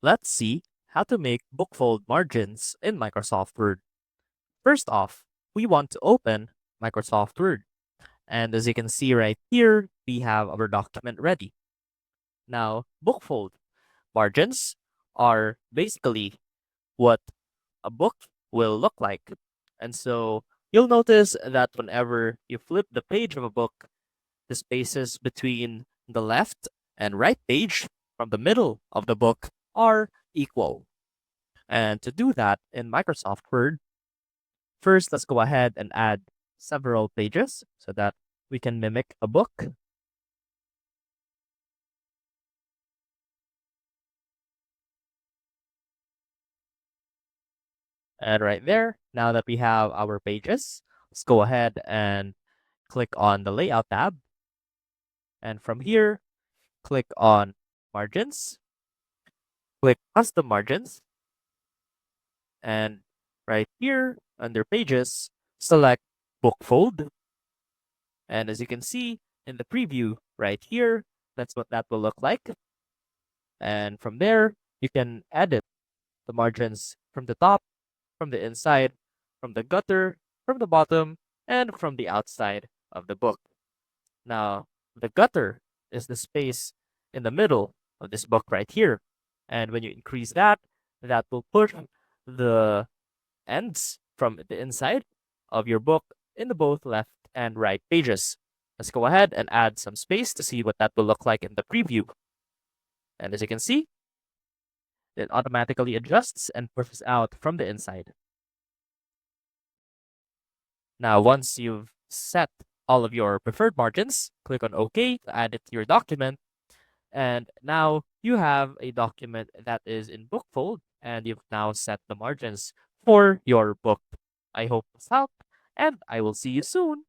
Let's see how to make bookfold margins in Microsoft Word. First off, we want to open Microsoft Word. And as you can see right here, we have our document ready. Now, bookfold margins are basically what a book will look like. And so you'll notice that whenever you flip the page of a book, the spaces between the left and right page from the middle of the book are equal. And to do that in Microsoft Word, first let's go ahead and add several pages so that we can mimic a book. And right there, now that we have our pages, let's go ahead and click on the Layout tab. And from here, click on Margins, click Custom Margins, and right here under Pages, select Bookfold. And as you can see in the preview right here, that's what that will look like. And from there, you can edit the margins from the top, from the inside, from the gutter, from the bottom, and from the outside of the book. Now, the gutter is the space in the middle of this book right here. And when you increase that, that will push the ends from the inside of your book in the both left and right pages. Let's go ahead and add some space to see what that will look like in the preview. And as you can see, it automatically adjusts and pushes out from the inside. Now, once you've set all of your preferred margins, click on OK to add it to your document. And now you have a document that is in bookfold, and you've now set the margins for your book. I hope this helped, and I will see you soon.